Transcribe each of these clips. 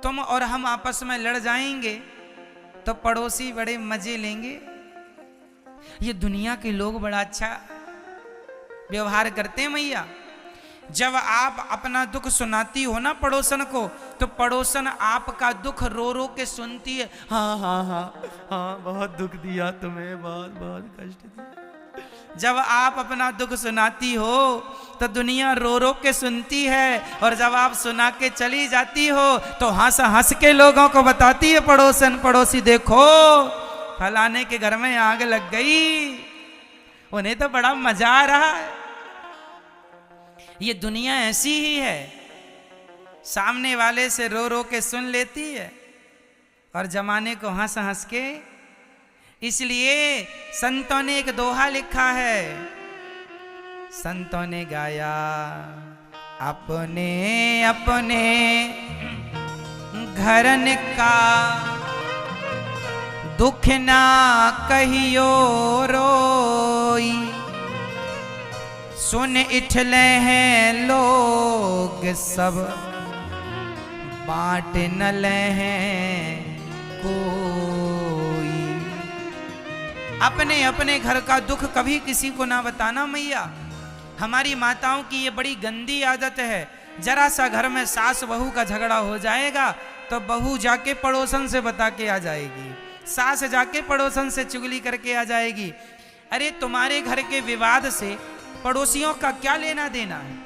तुम और हम आपस में लड़ जाएंगे तो पड़ोसी बड़े मजे लेंगे। ये दुनिया के लोग बड़ा अच्छा व्यवहार करते हैं मैया। जब आप अपना दुख सुनाती हो ना पड़ोसन को, तो पड़ोसन आपका दुख रो रो के सुनती है। हाँ हाँ हाँ हाँ, बहुत दुख दिया तुम्हें, बहुत बहुत कष्ट दिया। जब आप अपना दुख सुनाती हो तो दुनिया रो रो के सुनती है, और जब आप सुना के चली जाती हो तो हंस हंस के लोगों को बताती है पड़ोसन, पड़ोसी देखो फलाने के घर में आग लग गई, उन्हें तो बड़ा मजा आ रहा है। ये दुनिया ऐसी ही है, सामने वाले से रो रो के सुन लेती है और जमाने को हंस हंस के। इसलिए संतों ने एक दोहा लिखा है, संतों ने गाया, अपने अपने घरन का दुख ना कहियो रोई, सुन इठले हैं लोग सब, बांट न ले हैं कोई। अपने अपने घर का दुख कभी किसी को ना बताना मैया। हमारी माताओं की ये बड़ी गंदी आदत है। जरा सा घर में सास बहू का झगड़ा हो जाएगा तो बहू जाके पड़ोसन से बता के आ जाएगी, सास जाके पड़ोसन से चुगली करके आ जाएगी। अरे तुम्हारे घर के विवाद से पड़ोसियों का क्या लेना देना है?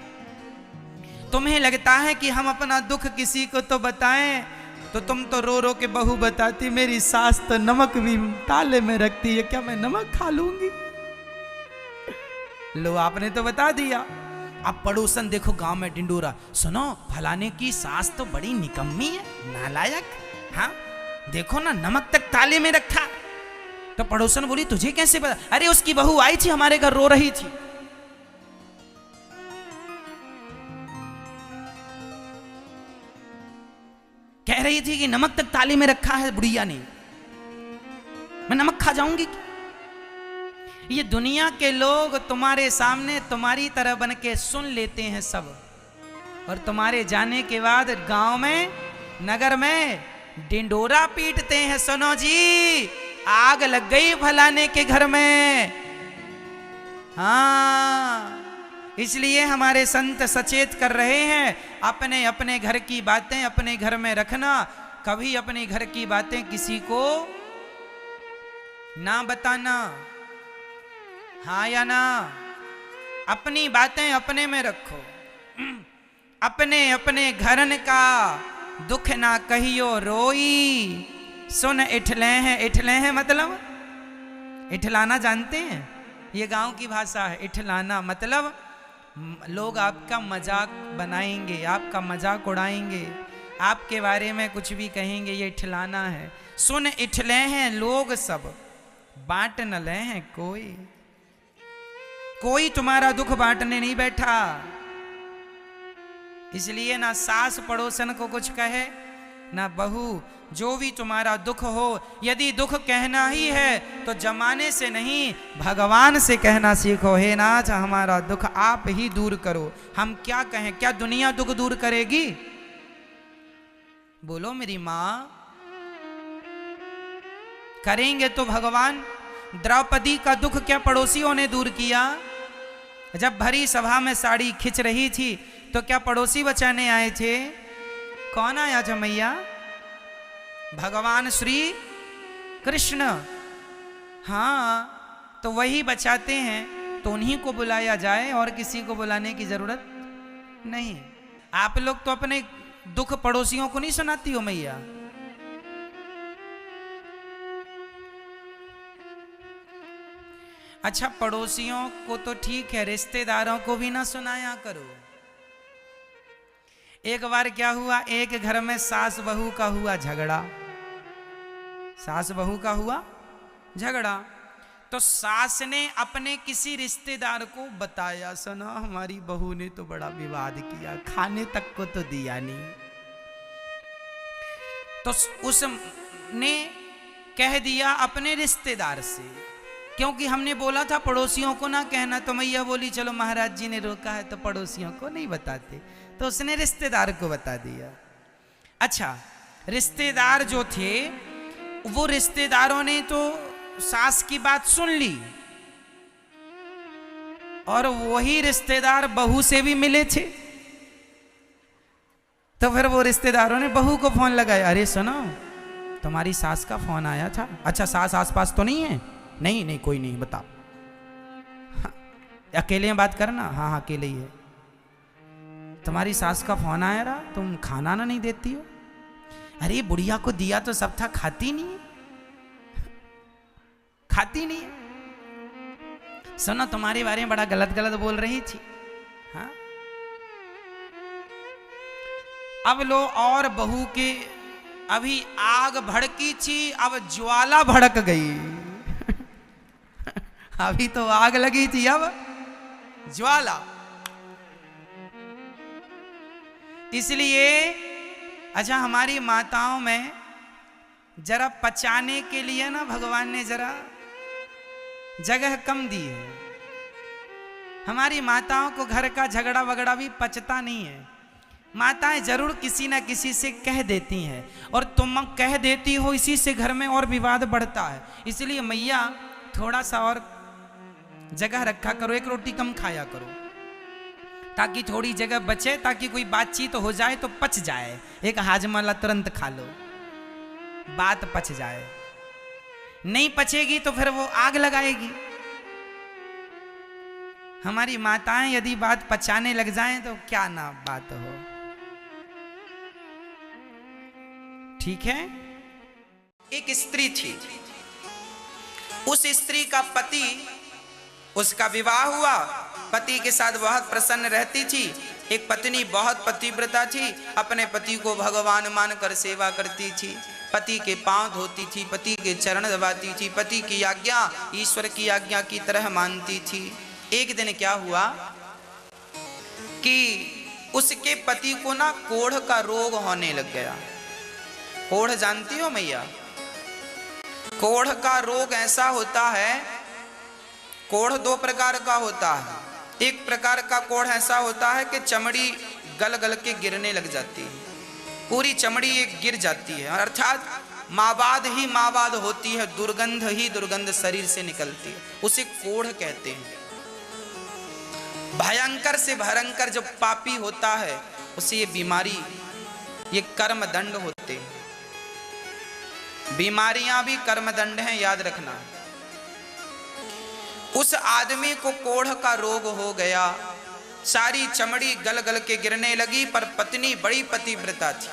तुम्हें लगता है कि हम अपना दुख किसी को तो बताएं, तो तुम तो रो रो के बहू बताती, मेरी सास तो नमक भी ताले में रखती है, क्या मैं नमक खा लूंगी? लो आपने तो बता दिया। अब पड़ोसन देखो गांव में ढिंडोरा, सुनो फलाने की सास तो बड़ी निकम्मी है, नालायक, हाँ देखो ना नमक तक ताले में रखा। तो पड़ोसन बोली तुझे कैसे पता? अरे उसकी बहू आई थी हमारे घर, रो रही थी। कह रही थी कि नमक तक ताले में रखा है बुढ़िया ने, मैं नमक खा जाऊंगी। ये दुनिया के लोग तुम्हारे सामने तुम्हारी तरह बन के सुन लेते हैं सब, और तुम्हारे जाने के बाद गांव में नगर में डिंडोरा पीटते हैं, सुनो जी आग लग गई फलाने के घर में। हाँ, इसलिए हमारे संत सचेत कर रहे हैं, अपने अपने घर की बातें अपने घर में रखना, कभी अपने घर की बातें किसी को ना बताना। हाँ या ना? अपनी बातें अपने में रखो, अपने अपने घरन का दुख ना कहियो रोई, सुन इठले हैं। इठले हैं मतलब इठलाना जानते हैं? ये गांव की भाषा है। इठलाना मतलब लोग आपका मजाक बनाएंगे, आपका मजाक उड़ाएंगे, आपके बारे में कुछ भी कहेंगे, ये इठलाना है। सुन इठले हैं लोग सब, बांट न ले हैं कोई। कोई तुम्हारा दुख बांटने नहीं बैठा। इसलिए ना सास पड़ोसन को कुछ कहे ना बहू। जो भी तुम्हारा दुख हो, यदि दुख कहना ही है तो जमाने से नहीं भगवान से कहना सीखो। हे नाथ हमारा दुख आप ही दूर करो। हम क्या कहें? क्या दुनिया दुख दूर करेगी? बोलो मेरी मां। करेंगे तो भगवान। द्रौपदी का दुख क्या पड़ोसियों ने दूर किया? जब भरी सभा में साड़ी खिंच रही थी तो क्या पड़ोसी बचाने आए थे? कौन आया था मैया? भगवान श्री कृष्ण। हाँ, तो वही बचाते हैं, तो उन्हीं को बुलाया जाए और किसी को बुलाने की जरूरत नहीं। आप लोग तो अपने दुख पड़ोसियों को नहीं सुनाती हो मैया। अच्छा, पड़ोसियों को तो ठीक है, रिश्तेदारों को भी ना सुनाया करो। एक बार क्या हुआ, एक घर में सास बहू का हुआ झगड़ा। सास बहू का हुआ झगड़ा, तो सास ने अपने किसी रिश्तेदार को बताया, सुना हमारी बहू ने तो बड़ा विवाद किया, खाने तक को तो दिया नहीं। तो उसने कह दिया अपने रिश्तेदार से, क्योंकि हमने बोला था पड़ोसियों को ना कहना। तो मैया बोली चलो महाराज जी ने रोका है तो पड़ोसियों को नहीं बताते, तो उसने रिश्तेदार को बता दिया। अच्छा, रिश्तेदार जो थे वो रिश्तेदारों ने तो सास की बात सुन ली और वही रिश्तेदार बहू से भी मिले थे। तो फिर वो रिश्तेदारों ने बहू को फोन लगाया, अरे सुनो तुम्हारी सास का फोन आया था। अच्छा सास आसपास तो नहीं है? नहीं नहीं कोई नहीं, बताओ। हाँ, अकेले में बात करना? हाँ हाँ अकेले ही है। तुम्हारी सास का फोन आया रहा, तुम खाना ना नहीं देती हो? अरे बुढ़िया को दिया तो सब था, खाती नहीं है, खाती नहीं है। सुनो तुम्हारे बारे में बड़ा गलत गलत बोल रही थी। हाँ अब लो, और बहू के अभी आग भड़की थी, अब ज्वाला भड़क गई। अभी तो आग लगी थी, अब ज्वाला। इसलिए अच्छा हमारी माताओं में जरा पचाने के लिए ना भगवान ने जरा जगह कम दी है। हमारी माताओं को घर का झगड़ा वगड़ा भी पचता नहीं है। माताएं जरूर किसी ना किसी से कह देती हैं और तुम कह देती हो, इसी से घर में और विवाद बढ़ता है। इसलिए मैया थोड़ा सा और जगह रखा करो, एक रोटी कम खाया करो ताकि थोड़ी जगह बचे, ताकि कोई बातचीत हो जाए तो पच जाए। एक हाजमाला तुरंत खा लो, बात पच जाए। नहीं पचेगी तो फिर वो आग लगाएगी। हमारी माताएं यदि बात पचाने लग जाएं तो क्या ना बात हो। ठीक है। एक स्त्री थी, उस स्त्री का पति, उसका विवाह हुआ, पति के साथ बहुत प्रसन्न रहती थी। एक पत्नी बहुत पतिव्रता थी, अपने पति को भगवान मानकर सेवा करती थी, पति के पांव धोती थी, पति के चरण दबाती थी, पति की आज्ञा ईश्वर की आज्ञा की तरह मानती थी। एक दिन क्या हुआ कि उसके पति को ना कोढ़ का रोग होने लग गया। कोढ़ जानती हो मैया? कोढ़ का रोग ऐसा होता है, कोढ़ दो प्रकार का होता है। एक प्रकार का कोढ़ ऐसा होता है कि चमड़ी गल गल के गिरने लग जाती है, पूरी चमड़ी एक गिर जाती है, अर्थात माबाद ही माबाद होती है, दुर्गंध ही दुर्गंध शरीर से निकलती है, उसे कोढ़ कहते हैं। भयंकर से भयंकर जो पापी होता है उसे ये बीमारी, ये कर्म दंड होते हैं। बीमारियां भी कर्म दंड हैं, याद रखना। उस आदमी को कोढ़ का रोग हो गया, सारी चमड़ी गल गल के गिरने लगी, पर पत्नी बड़ी पतिव्रता थी।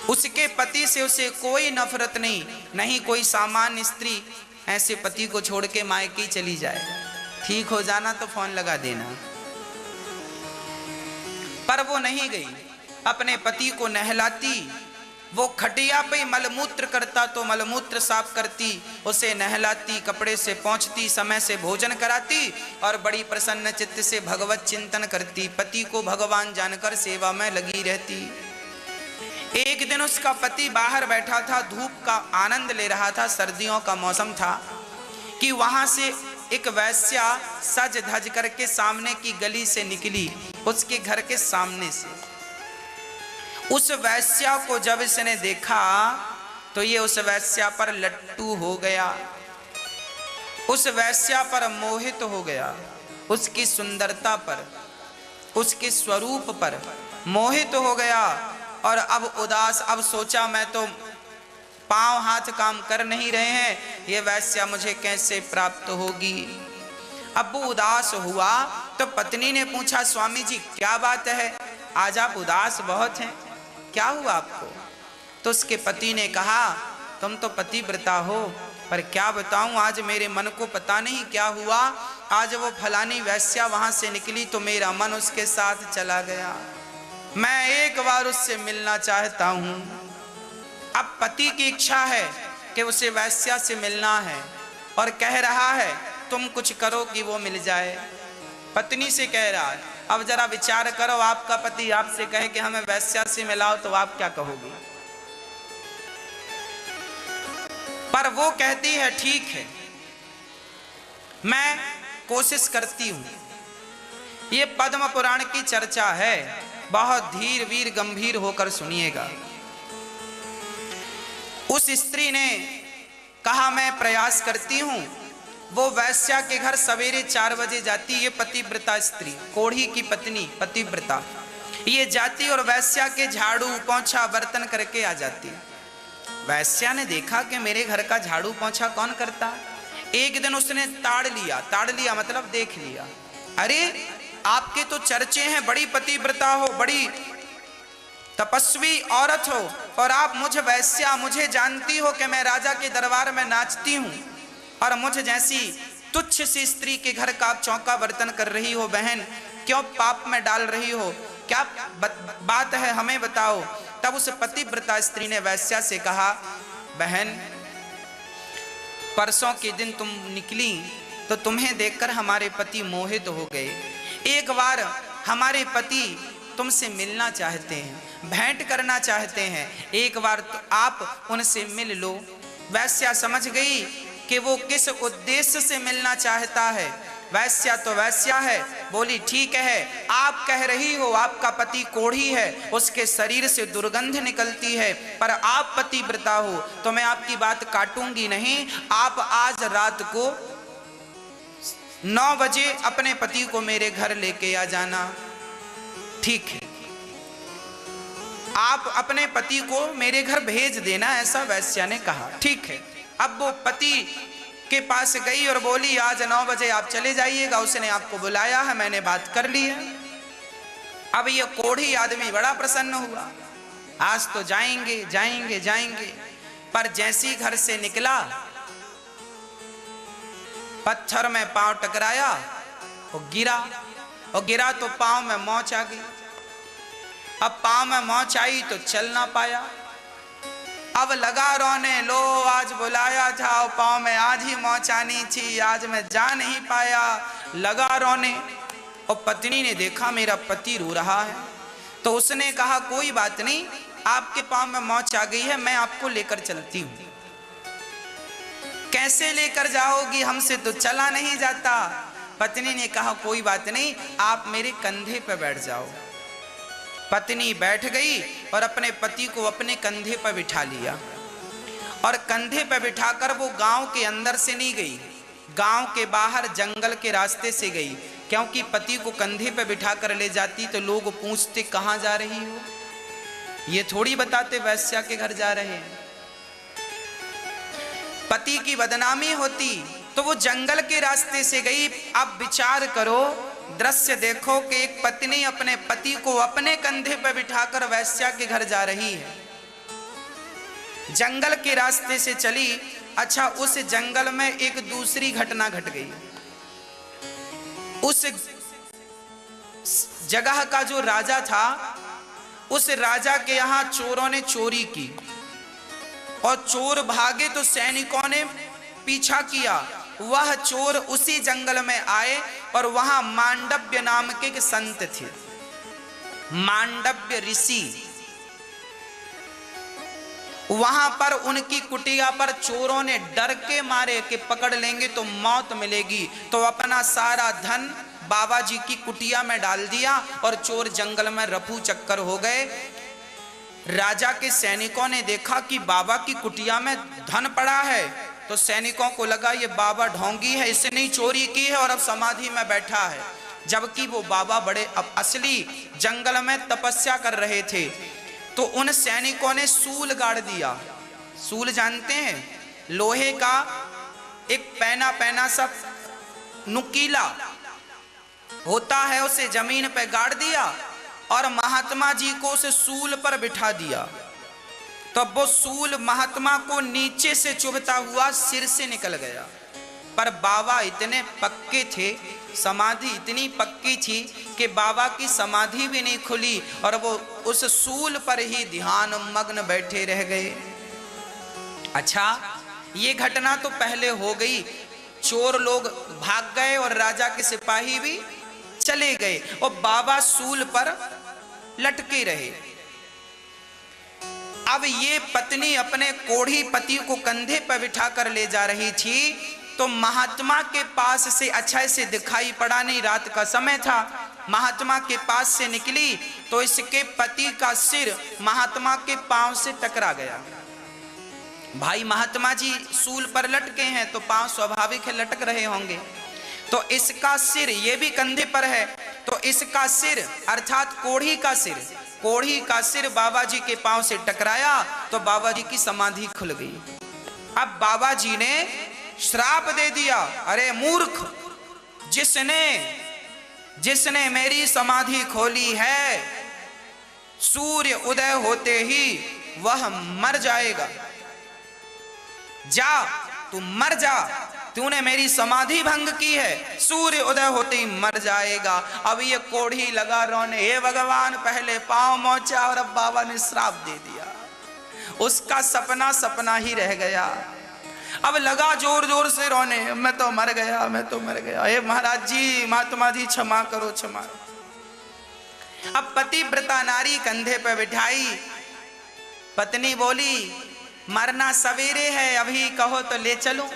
उसके पति से उसे कोई नफरत नहीं, नहीं कोई सामान्य स्त्री ऐसे पति को छोड़ के मायके चली जाए। ठीक हो जाना तो फोन लगा देना। पर वो नहीं गई, अपने पति को नहलाती, वो खटिया पे मलमूत्र करता तो मलमूत्र साफ करती, उसे नहलाती, कपड़े से पोंछती, समय से भोजन कराती और बड़ी प्रसन्न चित्त से भगवत चिंतन करती, पति को भगवान जानकर सेवा में लगी रहती। एक दिन उसका पति बाहर बैठा था, धूप का आनंद ले रहा था, सर्दियों का मौसम था, कि वहां से एक वैश्या सज धज करके सामने की गली से निकली, उसके घर के सामने से। उस वैश्या को जब इसने देखा तो ये उस वैश्या पर लट्टू हो गया, उस वैश्या पर मोहित हो गया, उसकी सुंदरता पर, उसके स्वरूप पर मोहित हो गया। और अब उदास, अब सोचा मैं तो पांव हाथ काम कर नहीं रहे हैं, ये वैश्या मुझे कैसे प्राप्त होगी। अब वो उदास हुआ तो पत्नी ने पूछा, स्वामी जी क्या बात है, आज आप उदास बहुत हैं, क्या हुआ आपको? तो उसके पति ने कहा, तुम तो पतिव्रता हो, पर क्या बताऊं, आज मेरे मन को पता नहीं क्या हुआ, आज वो फलानी वैश्या वहां से निकली तो मेरा मन उसके साथ चला गया, मैं एक बार उससे मिलना चाहता हूं। अब पति की इच्छा है कि उसे वैश्या से मिलना है और कह रहा है तुम कुछ करो कि वो मिल जाए। पत्नी से कह रहा है, अब जरा विचार करो, आपका पति आपसे कहे कि हमें वैश्या से मिलाओ तो आप क्या कहोगे? पर वो कहती है ठीक है, मैं कोशिश करती हूं। ये पद्म पुराण की चर्चा है, बहुत धीर वीर गंभीर होकर सुनिएगा। उस स्त्री ने कहा मैं प्रयास करती हूं। वो वैश्या के घर सवेरे 4 बजे जाती। ये पतिव्रता स्त्री, कोढ़ी की पत्नी पतिव्रता, ये जाती और वैश्या के झाड़ू पोंछा बर्तन करके आ जाती। वैश्या ने देखा कि मेरे घर का झाड़ू पोंछा कौन करता। एक दिन उसने ताड़ लिया मतलब देख लिया, अरे आपके तो चर्चे हैं, बड़ी पतिव्रता हो, बड़ी तपस्वी औरत हो, और आप मुझ वैश्या, मुझे जानती हो कि मैं राजा के दरबार में नाचती हूं, और मुझ जैसी तुच्छ सी स्त्री के घर का आप चौका बर्तन कर रही हो। बहन क्यों पाप में डाल रही हो, क्या बात है, हमें बताओ। तब उस पतिव्रता स्त्री ने वैश्या से कहा, बहन परसों के दिन तुम निकली तो तुम्हें देखकर हमारे पति मोहित हो गए। एक बार हमारे पति तुमसे मिलना चाहते हैं, भेंट करना चाहते हैं, एक बार तो आप उनसे मिल लो। वैश्या समझ गई कि वो किस उद्देश्य से मिलना चाहता है। वैश्या तो वैश्या है, बोली ठीक है, आप कह रही हो आपका पति कोढ़ी है, उसके शरीर से दुर्गंध निकलती है, पर आप पतिव्रता हो तो मैं आपकी बात काटूंगी नहीं। आप आज रात को 9 बजे अपने पति को मेरे घर लेके आ जाना। ठीक है, आप अपने पति को मेरे घर भेज देना, ऐसा वैश्या ने कहा। ठीक है, अब वो पति के पास गई और बोली आज 9 बजे आप चले जाइएगा, उसने आपको बुलाया है, मैंने बात कर ली है। अब ये कोढ़ी आदमी बड़ा प्रसन्न हुआ, आज तो जाएंगे जाएंगे जाएंगे। पर जैसी घर से निकला, पत्थर में पांव टकराया और गिरा तो पांव में मोच आ गई। अब पांव में मोच आई तो चल ना पाया। अब लगा रोने, लो आज बुलाया था और पांव में आज ही मोच आनी थी, आज मैं जा नहीं पाया। लगा रोने, और पत्नी ने देखा मेरा पति रो रहा है, तो उसने कहा कोई बात नहीं, आपके पांव में मोच आ गई है, मैं आपको लेकर चलती हूं। कैसे लेकर जाओगी, हमसे तो चला नहीं जाता। पत्नी ने कहा कोई बात नहीं, आप मेरे कंधे पर बैठ जाओ। पत्नी बैठ गई और अपने पति को अपने कंधे पर बिठा लिया, और कंधे पर बिठाकर वो गांव के अंदर से नहीं गई, गांव के बाहर जंगल के रास्ते से गई, क्योंकि पति को कंधे पर बिठाकर ले जाती तो लोग पूछते कहां जा रही हो, ये थोड़ी बताते वैश्या के घर जा रहे हैं, पति की बदनामी होती। तो वो जंगल के रास्ते से गई। अब विचार करो, दृश्य देखो कि एक पत्नी अपने पति को अपने कंधे पर बिठाकर वैश्या के घर जा रही है, जंगल के रास्ते से चली। अच्छा, उस जंगल में एक दूसरी घटना घट गई। उस जगह का जो राजा था, उस राजा के यहां चोरों ने चोरी की और चोर भागे तो सैनिकों ने पीछा किया। वह चोर उसी जंगल में आए और वहां मांडव्य नाम के एक संत थे, मांडव्य ऋषि। वहां पर उनकी कुटिया पर चोरों ने डर के मारे कि पकड़ लेंगे तो मौत मिलेगी, तो अपना सारा धन बाबा जी की कुटिया में डाल दिया और चोर जंगल में रफू चक्कर हो गए। राजा के सैनिकों ने देखा कि बाबा की कुटिया में धन पड़ा है, तो सैनिकों को लगा ये बाबा ढोंगी है, इसने ही चोरी की है और अब समाधि में बैठा है, जबकि वो बाबा बड़े असली जंगल में तपस्या कर रहे थे। तो उन सैनिकों ने सूल गाड़ दिया। सूल जानते हैं, लोहे का एक पैना पैना सा नुकीला होता है, उसे जमीन पे गाड़ दिया और महात्मा जी को उस सूल पर बिठा दिया। तब वो सूल महात्मा को नीचे से चुभता हुआ सिर से निकल गया। पर बाबा इतने पक्के थे, समाधि इतनी पक्की थी कि बाबा की समाधि भी नहीं खुली और वो उस सूल पर ही ध्यान मग्न बैठे रह गए। अच्छा, ये घटना तो पहले हो गई, चोर लोग भाग गए और राजा के सिपाही भी चले गए और बाबा सूल पर लटके रहे। अब ये पत्नी अपने कोढ़ी पति को कंधे पर बिठा कर ले जा रही थी, तो महात्मा के पास से, अच्छा इसे दिखाई पड़ा नहीं, रात का समय था, महात्मा के पास से निकली तो इसके पति का सिर महात्मा के पांव से टकरा गया। भाई महात्मा जी सूल पर लटके हैं तो पांव स्वाभाविक है लटक रहे होंगे, तो इसका सिर ये भी कंधे पर है, तो इसका सिर अर्थात कोढ़ी का सिर बाबा जी के पांव से टकराया तो बाबा जी की समाधि खुल गई। अब बाबा जी ने श्राप दे दिया, अरे मूर्ख, जिसने मेरी समाधि खोली है सूर्य उदय होते ही वह मर जाएगा। जा तू मर जा, तूने मेरी समाधि भंग की है, सूर्य उदय होते ही मर जाएगा। अब ये कोढ़ी लगा रोने, हे भगवान पहले पांव मोचा और अब बाबा ने श्राप दे दिया। उसका सपना ही रह गया। अब लगा जोर जोर से रोने, मैं तो मर गया। हे महाराज जी, महात्मा जी क्षमा करो। अब पतिव्रता नारी कंधे पे बिठाई, पत्नी बोली मरना सवेरे है, अभी कहो तो ले चलो।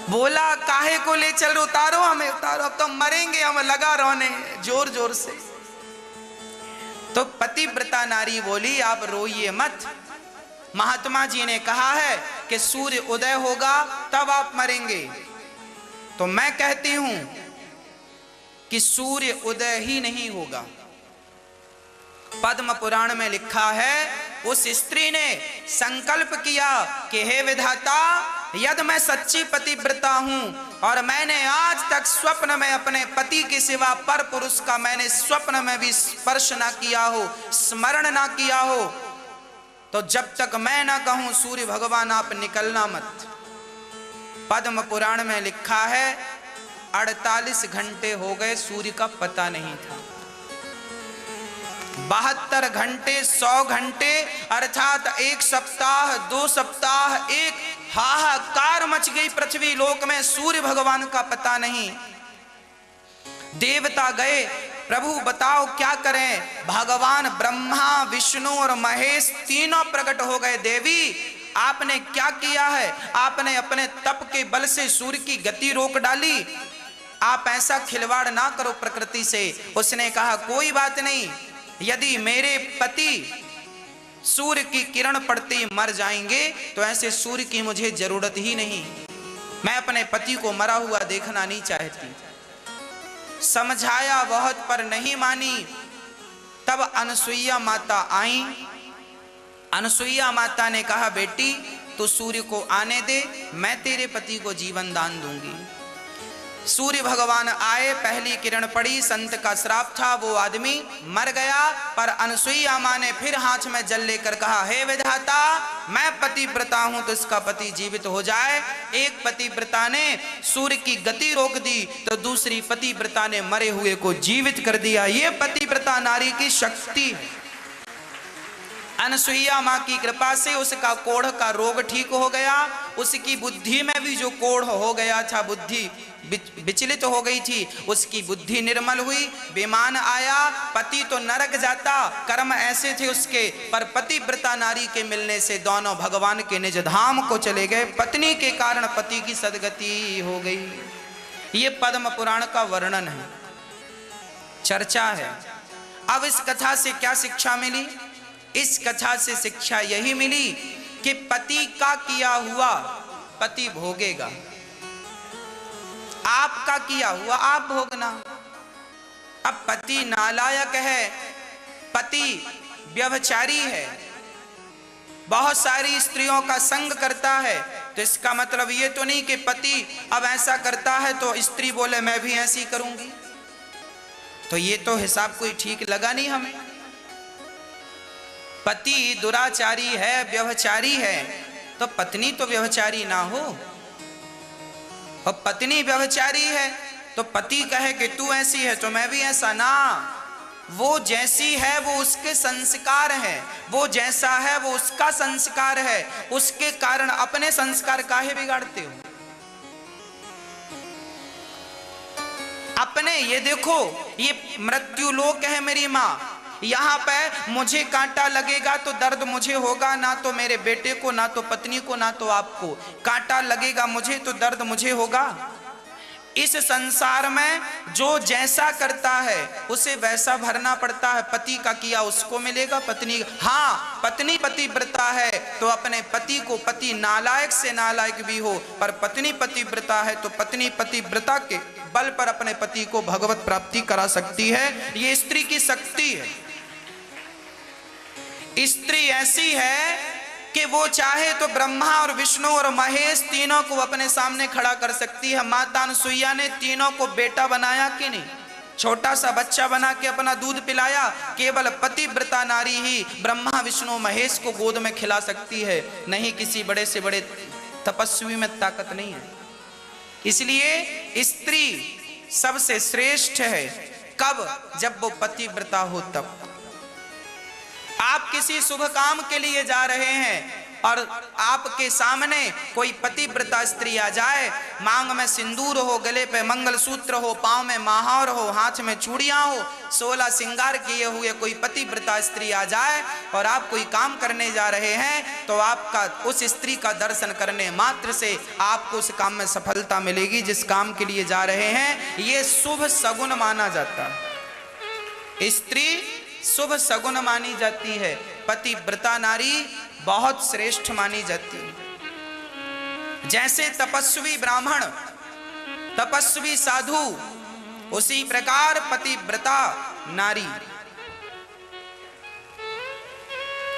बोला काहे को ले चलो, उतारो हमें, उतारो, अब तो मरेंगे हम। लगा रोने जोर जोर से। तो पतिव्रता नारी बोली आप रोइए मत, महात्मा जी ने कहा है कि सूर्य उदय होगा तब आप मरेंगे। तो मैं कहती हूं कि सूर्य उदय ही नहीं होगा। पद्म पुराण में लिखा है उस स्त्री ने संकल्प किया कि हे विधाता, यदि मैं सच्ची पतिव्रता हूं और मैंने आज तक स्वप्न में अपने पति के सिवा पर पुरुष का मैंने स्वप्न में भी स्पर्श ना किया हो, स्मरण ना किया हो, तो जब तक मैं ना कहूं सूर्य भगवान आप निकलना मत। पद्म पुराण में लिखा है 48 घंटे हो गए, सूर्य का पता नहीं था। 72 घंटे, 100 घंटे, अर्थात 1 सप्ताह, 2 सप्ताह, एक हाहाकार मच गई पृथ्वी लोक में, सूर्य भगवान का पता नहीं। देवता गए, प्रभु बताओ क्या करें। भगवान ब्रह्मा, विष्णु और महेश तीनों प्रकट हो गए। देवी आपने क्या किया है, आपने अपने तप के बल से सूर्य की गति रोक डाली, आप ऐसा खिलवाड़ ना करो प्रकृति से। उसने कहा कोई बात नहीं, यदि मेरे पति सूर्य की किरण पड़ते ही मर जाएंगे तो ऐसे सूर्य की मुझे जरूरत ही नहीं, मैं अपने पति को मरा हुआ देखना नहीं चाहती। समझाया बहुत पर नहीं मानी। तब अनसुईया माता आई। अनसुईया माता ने कहा बेटी तू सूर्य को आने दे, मैं तेरे पति को जीवन दान दूंगी। सूर्य भगवान आए, पहली किरण पड़ी, संत का श्राप था, वो आदमी मर गया। पर अनसुईया मां ने फिर हाथ में जल लेकर कहा हे विधाता, मैं पतिव्रता हूं तो इसका पति जीवित हो जाए। एक पतिव्रता ने सूर्य की गति रोक दी तो दूसरी पतिव्रता ने मरे हुए को जीवित कर दिया। ये पतिव्रता नारी की शक्ति है। अनसुईया मां की कृपा से उसका कोढ़ का रोग ठीक हो गया। उसकी बुद्धि में भी जो कोढ़ हो गया था, बुद्धि विचलित हो गई थी, उसकी बुद्धि निर्मल हुई। विमान आया, पति तो नरक जाता, कर्म ऐसे थे उसके, पर पतिव्रता नारी के मिलने से दोनों भगवान के निज धाम को चले गए। पत्नी के कारण पति की सदगति हो गई। ये पद्म पुराण का वर्णन है, चर्चा है। अब इस कथा से क्या शिक्षा मिली? इस कथा से शिक्षा यही मिली कि पति का किया हुआ पति भोगेगा, आपका किया हुआ आप भोगना। अब पति नालायक है, पति व्यभिचारी है, बहुत सारी स्त्रियों का संग करता है, तो इसका मतलब ये तो नहीं कि पति अब ऐसा करता है तो स्त्री बोले मैं भी ऐसी करूंगी, तो ये तो हिसाब कोई ठीक लगा नहीं हमें। पति दुराचारी है, व्यभिचारी है, तो पत्नी तो व्यभिचारी ना हो। और पत्नी व्यभिचारी है तो पति कहे कि तू ऐसी है तो मैं भी ऐसा, ना। वो जैसी है वो उसके संस्कार है, वो जैसा है वो उसका संस्कार है, उसके कारण अपने संस्कार काहे बिगाड़ते हो? अपने ये देखो, ये मृत्यु लोक है मेरी माँ, यहाँ पे मुझे कांटा लगेगा तो दर्द मुझे होगा, ना तो मेरे बेटे को, ना तो पत्नी को, ना तो आपको। कांटा लगेगा मुझे तो दर्द मुझे होगा। इस संसार में जो जैसा करता है उसे वैसा भरना पड़ता है। पति का किया उसको मिलेगा, पत्नी, हाँ पत्नी पतिव्रता है तो अपने पति को, पति नालायक से नालायक भी हो पर पत्नी पतिव्रता है तो पत्नी पतिव्रता के बल पर अपने पति को भगवत प्राप्ति करा सकती है। ये स्त्री की शक्ति है। स्त्री ऐसी है कि वो चाहे तो ब्रह्मा और विष्णु और महेश तीनों को अपने सामने खड़ा कर सकती है। माता अनुसुईया ने तीनों को बेटा बनाया कि नहीं? छोटा सा बच्चा बना के अपना दूध पिलाया। केवल पतिव्रता नारी ही ब्रह्मा विष्णु महेश को गोद में खिला सकती है, नहीं किसी बड़े से बड़े तपस्वी में ताकत नहीं है। इसलिए स्त्री सबसे श्रेष्ठ है। कब? जब वो पतिव्रता हो तब। आप किसी शुभ काम के लिए जा रहे हैं और आपके सामने कोई पतिव्रता स्त्री आ जाए, मांग में सिंदूर हो, गले पे मंगलसूत्र हो, पांव में महावर हो, हाथ में चूड़ियां हो, 16 श्रृंगार किए हुए कोई पतिव्रता स्त्री आ जाए और आप कोई काम करने जा रहे हैं तो आपका उस स्त्री का दर्शन करने मात्र से आपको उस काम में सफलता मिलेगी जिस काम के लिए जा रहे हैं। ये शुभ सगुन माना जाता है। स्त्री शुभ सगुन मानी जाती है। पतिव्रता नारी बहुत श्रेष्ठ मानी जाती है। जैसे तपस्वी ब्राह्मण, तपस्वी साधु, उसी प्रकार पतिव्रता नारी।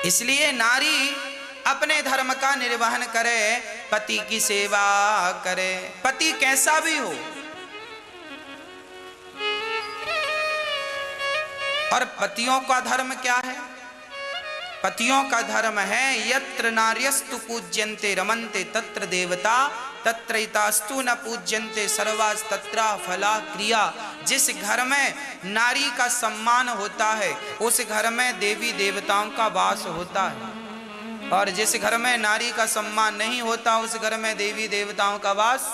इसलिए नारी अपने धर्म का निर्वहन करे, पति की सेवा करे, पति कैसा भी हो। और पतियों का धर्म क्या है? पतियों का धर्म है यत्र नार्यस्तु पूज्यन्ते रमन्ते तत्र देवता तत्रैतास्तु न पूज्यन्ते सर्वास्तत्रा फला क्रिया। जिस घर में नारी का सम्मान होता है उस घर में देवी देवताओं का वास होता है, और जिस घर में नारी का सम्मान नहीं होता उस घर में देवी देवताओं का वास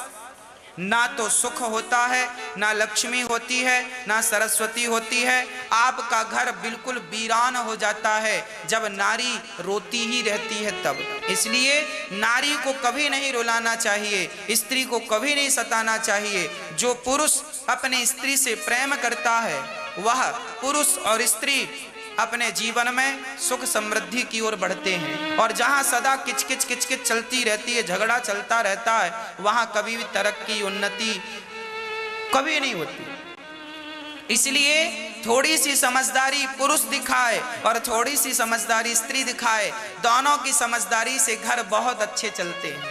ना तो सुख होता है, ना लक्ष्मी होती है, ना सरस्वती होती है। आपका घर बिल्कुल वीरान हो जाता है जब नारी रोती ही रहती है तब। इसलिए नारी को कभी नहीं रुलाना चाहिए, स्त्री को कभी नहीं सताना चाहिए। जो पुरुष अपनी स्त्री से प्रेम करता है वह पुरुष और स्त्री अपने जीवन में सुख समृद्धि की ओर बढ़ते हैं। और जहां सदा किचकिच किचकिच चलती रहती है, झगड़ा चलता रहता है, वहां कभी भी तरक्की उन्नति कभी नहीं होती। इसलिए थोड़ी सी समझदारी पुरुष दिखाए और थोड़ी सी समझदारी स्त्री दिखाए, दोनों की समझदारी से घर बहुत अच्छे चलते हैं,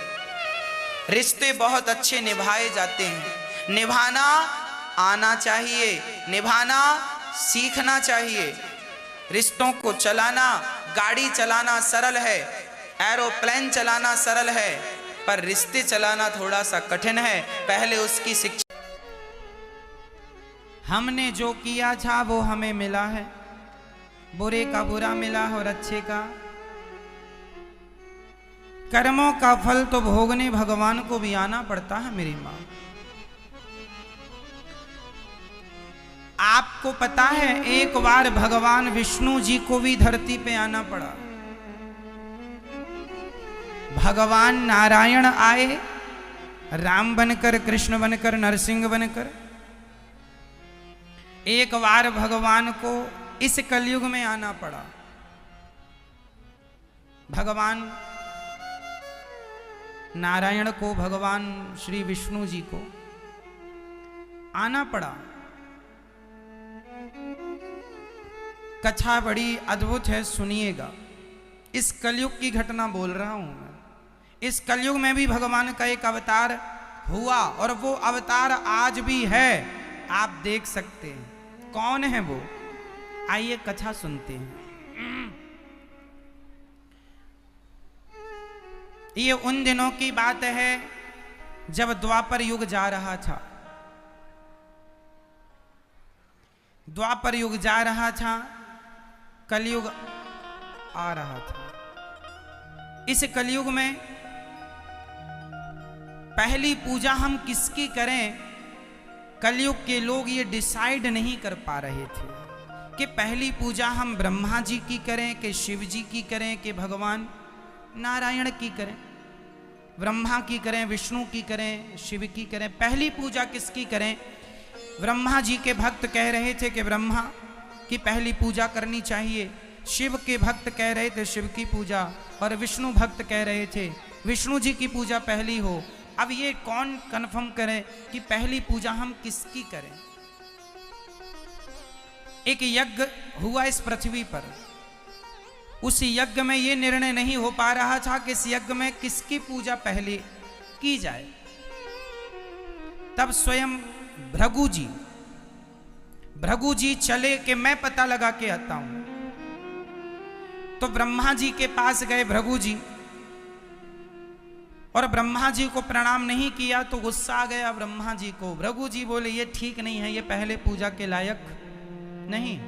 रिश्ते बहुत अच्छे निभाए जाते हैं। निभाना आना चाहिए, निभाना सीखना चाहिए। रिश्तों को चलाना, गाड़ी चलाना सरल है, एरोप्लेन चलाना सरल है, पर रिश्ते चलाना थोड़ा सा कठिन है। पहले उसकी शिक्षा। हमने जो किया था वो हमें मिला है, बुरे का बुरा मिला और अच्छे का। कर्मों का फल तो भोगने भगवान को भी आना पड़ता है मेरी माँ। आपको पता है एक बार भगवान विष्णु जी को भी धरती पे आना पड़ा। भगवान नारायण आए, राम बनकर, कृष्ण बनकर, नरसिंह बनकर। एक बार भगवान को इस कलयुग में आना पड़ा। भगवान नारायण को, भगवान श्री विष्णु जी को आना पड़ा। कथा बड़ी अद्भुत है, सुनिएगा। इस कलयुग की घटना बोल रहा हूं मैं। इस कलयुग में भी भगवान का एक अवतार हुआ और वो अवतार आज भी है, आप देख सकते हैं। कौन है वो? आइए कथा सुनते हैं। ये उन दिनों की बात है जब द्वापर युग जा रहा था। द्वापर युग जा रहा था, कलयुग आ रहा था। इस कलयुग में पहली पूजा हम किसकी करें, कलयुग के लोग ये डिसाइड नहीं कर पा रहे थे कि पहली पूजा हम ब्रह्मा जी की करें कि शिव जी की करें कि भगवान नारायण की करें। ब्रह्मा की करें, विष्णु की करें, शिव की करें, पहली पूजा किसकी करें? ब्रह्मा जी के भक्त कह रहे थे कि ब्रह्मा की पहली पूजा करनी चाहिए, शिव के भक्त कह रहे थे शिव की पूजा, और विष्णु भक्त कह रहे थे विष्णु जी की पूजा पहली हो। अब ये कौन कन्फर्म करे कि पहली पूजा हम किसकी करें? एक यज्ञ हुआ इस पृथ्वी पर, उस यज्ञ में ये निर्णय नहीं हो पा रहा था कि इस यज्ञ में किसकी पूजा पहले की जाए। तब स्वयं भृगु जी चले कि मैं पता लगा के आता हूं। तो ब्रह्मा जी के पास गए भृगु जी, और ब्रह्मा जी को प्रणाम नहीं किया तो गुस्सा आ गया ब्रह्मा जी को। भृगु जी बोले ये ठीक नहीं है, ये पहले पूजा के लायक नहीं।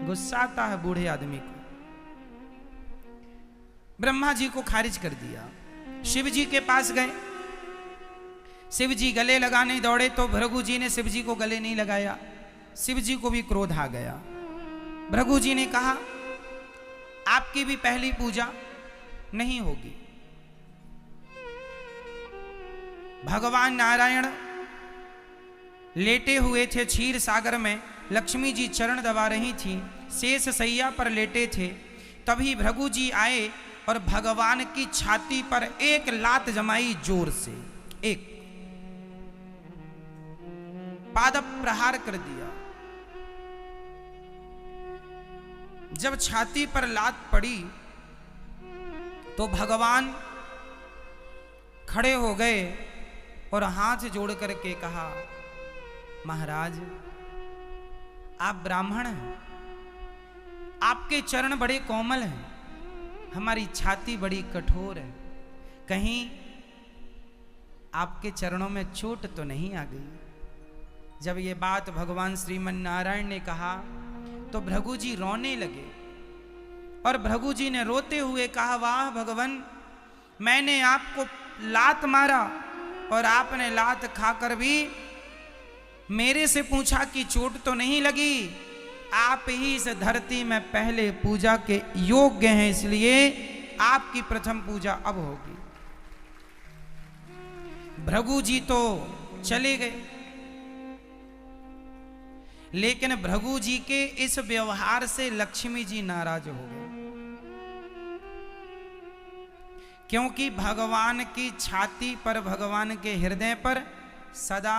गुस्सा आता है बूढ़े आदमी को। ब्रह्मा जी को खारिज कर दिया। शिव जी के पास गए, शिव जी गले लगाने दौड़े तो भृगु जी ने शिव जी को गले नहीं लगाया। शिव जी को भी क्रोध आ गया। भृगु जी ने कहा आपकी भी पहली पूजा नहीं होगी। भगवान नारायण लेटे हुए थे क्षीर सागर में, लक्ष्मी जी चरण दबा रही थी, शेष सैया पर लेटे थे। तभी भृगु जी आए और भगवान की छाती पर एक लात जमाई जोर से, एक पाद प्रहार कर दिया। जब छाती पर लात पड़ी तो भगवान खड़े हो गए और हाथ जोड़ करके कहा महाराज आप ब्राह्मण हैं, आपके चरण बड़े कोमल हैं, हमारी छाती बड़ी कठोर है, कहीं आपके चरणों में चोट तो नहीं आ गई? जब ये बात भगवान श्रीमन नारायण ने कहा तो भृगु जी रोने लगे, और भृगु जी ने रोते हुए कहा वाह भगवान, मैंने आपको लात मारा और आपने लात खाकर भी मेरे से पूछा कि चोट तो नहीं लगी। आप ही इस धरती में पहले पूजा के योग्य हैं, इसलिए आपकी प्रथम पूजा अब होगी। भृगु जी तो चले गए, लेकिन भृगु जी के इस व्यवहार से लक्ष्मी जी नाराज हो गए, क्योंकि भगवान की छाती पर, भगवान के हृदय पर सदा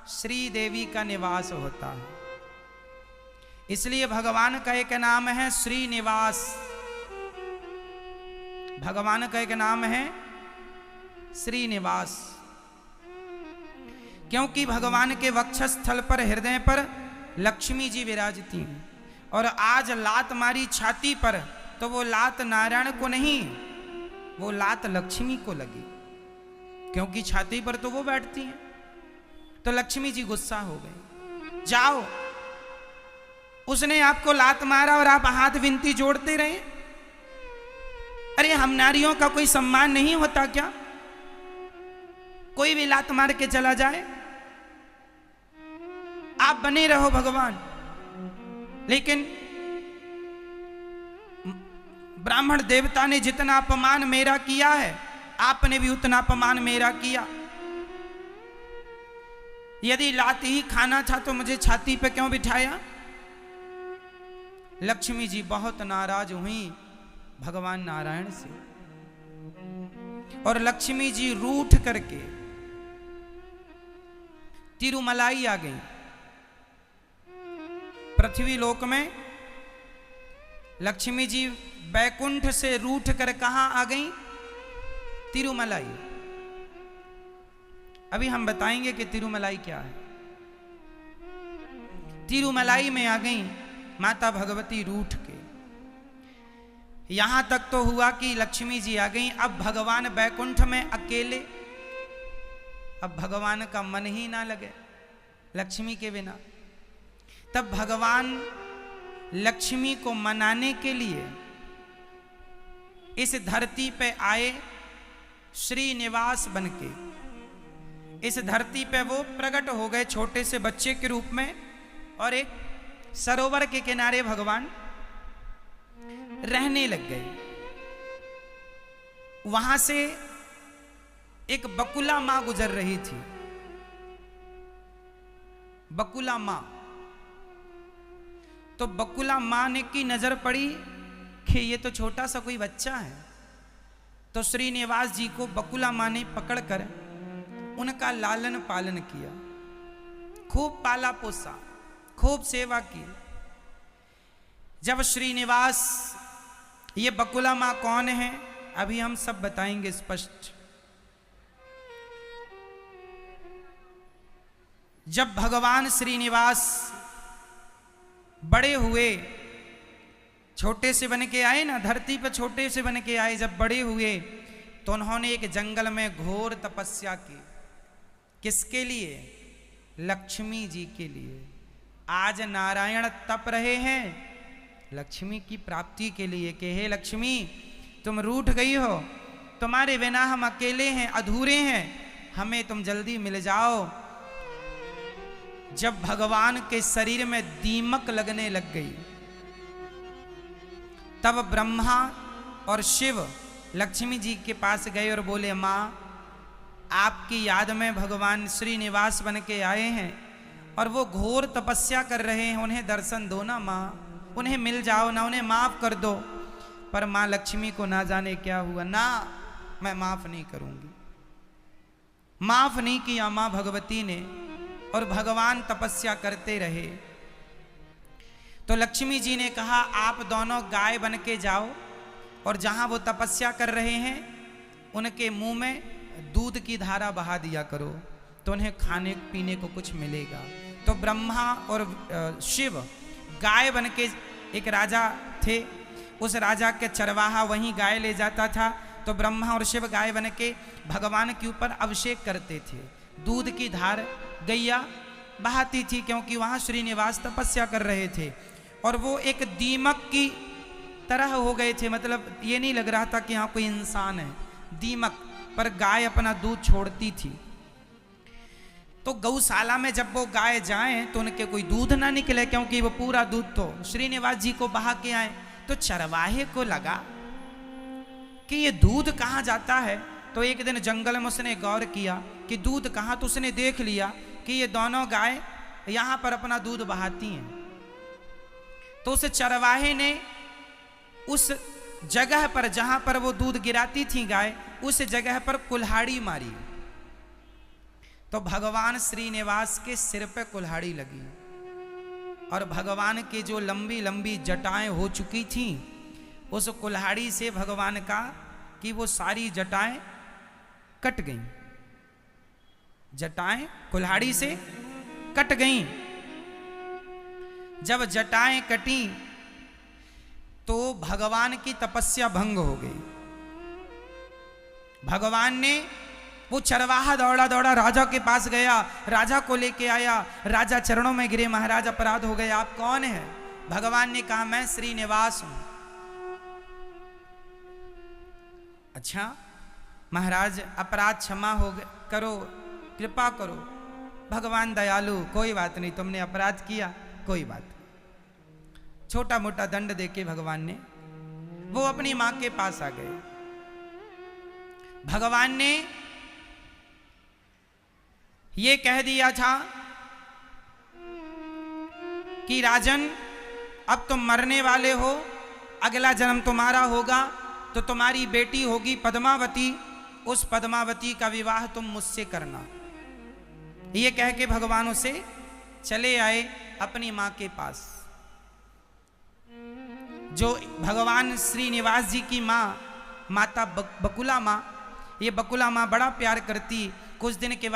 श्री देवी का निवास होता है। इसलिए भगवान का एक नाम है श्रीनिवास। भगवान का एक नाम है श्रीनिवास, क्योंकि भगवान के वक्षस्थल पर, हृदय पर लक्ष्मी जी विराजती हैं। और आज लात मारी छाती पर तो वो लात नारायण को नहीं, वो लात लक्ष्मी को लगी, क्योंकि छाती पर तो वो बैठती हैं। तो लक्ष्मी जी गुस्सा हो गई, जाओ, उसने आपको लात मारा और आप हाथ विनती जोड़ते रहे। अरे हम नारियों का कोई सम्मान नहीं होता क्या? कोई भी लात मार के चला जाए, आप बने रहो भगवान। लेकिन ब्राह्मण देवता ने जितना अपमान मेरा किया है, आपने भी उतना अपमान मेरा किया। यदि लात ही खाना था तो मुझे छाती पे क्यों बिठाया? लक्ष्मी जी बहुत नाराज हुई भगवान नारायण से, और लक्ष्मी जी रूठ करके तिरुमलाई आ गई। पृथ्वी लोक में लक्ष्मी जी बैकुंठ से रूठ कर कहां आ गई? तिरुमलाई। अभी हम बताएंगे कि तिरुमलाई क्या है। तिरुमलाई में आ गई माता भगवती रूठ के। यहां तक तो हुआ कि लक्ष्मी जी आ गई, अब भगवान बैकुंठ में अकेले। अब भगवान का मन ही ना लगे लक्ष्मी के बिना। तब भगवान लक्ष्मी को मनाने के लिए इस धरती पे आए श्रीनिवास बनके। इस धरती पे वो प्रकट हो गए छोटे से बच्चे के रूप में, और एक सरोवर के किनारे भगवान रहने लग गए। वहां से एक बकुला मां गुजर रही थी। बकुला मां, तो बकुला मां ने की नजर पड़ी कि ये तो छोटा सा कोई बच्चा है। तो श्रीनिवास जी को बकुला मां ने पकड़कर उनका लालन पालन किया, खूब पाला पोसा, खूब सेवा की। जब श्रीनिवास, ये बकुला मां कौन है अभी हम सब बताएंगे स्पष्ट। जब भगवान श्रीनिवास बड़े हुए, छोटे से बन के आए ना, धरती पर छोटे से बन के आए, जब बड़े हुए तो उन्होंने एक जंगल में घोर तपस्या की। किसके लिए? लक्ष्मी जी के लिए। आज नारायण तप रहे हैं लक्ष्मी की प्राप्ति के लिए कि हे लक्ष्मी, तुम रूठ गई हो, तुम्हारे बिना हम अकेले हैं, अधूरे हैं, हमें तुम जल्दी मिल जाओ। जब भगवान के शरीर में दीमक लगने लग गई, तब ब्रह्मा और शिव लक्ष्मी जी के पास गए और बोले, माँ आपकी याद में भगवान श्रीनिवास बन के आए हैं और वो घोर तपस्या कर रहे हैं, उन्हें दर्शन दो ना माँ, उन्हें मिल जाओ ना, उन्हें माफ कर दो। पर माँ लक्ष्मी को ना जाने क्या हुआ, ना मैं माफ नहीं करूंगी। माफ नहीं किया माँ भगवती ने, और भगवान तपस्या करते रहे। तो लक्ष्मी जी ने कहा, आप दोनों गाय बन के जाओ और जहां वो तपस्या कर रहे हैं उनके मुंह में दूध की धारा बहा दिया करो, तो उन्हें खाने पीने को कुछ मिलेगा। तो ब्रह्मा और शिव गाय बन के, एक राजा थे, उस राजा के चरवाहा वहीं गाय ले जाता था, तो ब्रह्मा और शिव गाय बन के भगवान के ऊपर अभिषेक करते थे। दूध की धार गैया बहाती थी, क्योंकि वहां श्रीनिवास तपस्या कर रहे थे और वो एक दीमक की तरह हो गए थे। मतलब ये नहीं लग रहा था कि हाँ कोई इंसान है, दीमक पर गाय अपना दूध छोड़ती थी। तो गौशाला में जब वो गाय जाएं तो उनके कोई दूध ना निकले, क्योंकि वो पूरा दूध तो श्रीनिवास जी को बहा के आए। तो चरवाहे को लगा कि ये दूध कहाँ जाता है। तो एक दिन जंगल में उसने गौर किया कि दूध कहाँ, तो उसने देख लिया कि ये दोनों गाय यहाँ पर अपना दूध बहाती हैं। तो उस चरवाहे ने उस जगह पर जहां पर वो दूध गिराती थी गाय, उस जगह पर कुल्हाड़ी मारी। तो भगवान श्रीनिवास के सिर पे कुल्हाड़ी लगी और भगवान की जो लंबी लंबी जटाएं हो चुकी थी, उस कुल्हाड़ी से भगवान का कि वो सारी जटाएं कट गईं। जटाएं कुल्हाड़ी से कट गईं। जब जटाएं कटी तो भगवान की तपस्या भंग हो गई। भगवान ने, वो चरवाहा दौड़ा दौड़ा राजा के पास गया, राजा को लेके आया, राजा चरणों में गिरे, महाराज अपराध हो गया, आप कौन हैं? भगवान ने कहा, मैं श्रीनिवास हूं। अच्छा महाराज, अपराध क्षमा हो करो, कृपा करो। भगवान दयालु, कोई बात नहीं, तुमने अपराध किया, कोई बात नहीं। छोटा मोटा दंड देके भगवान ने, वो अपनी मां के पास आ गए। भगवान ने ये कह दिया था कि राजन, अब तुम मरने वाले हो, अगला जन्म तुम्हारा होगा, तो तुम्हारी बेटी होगी पद्मावती, उस पद्मावती का विवाह तुम मुझसे करना। ये कह के भगवान उसे चले आए अपनी मां के पास। जो भगवान श्रीनिवास जी की मां, माता बकुला मां, ये बकुला मां बड़ा प्यार करती। कुछ दिन के बाद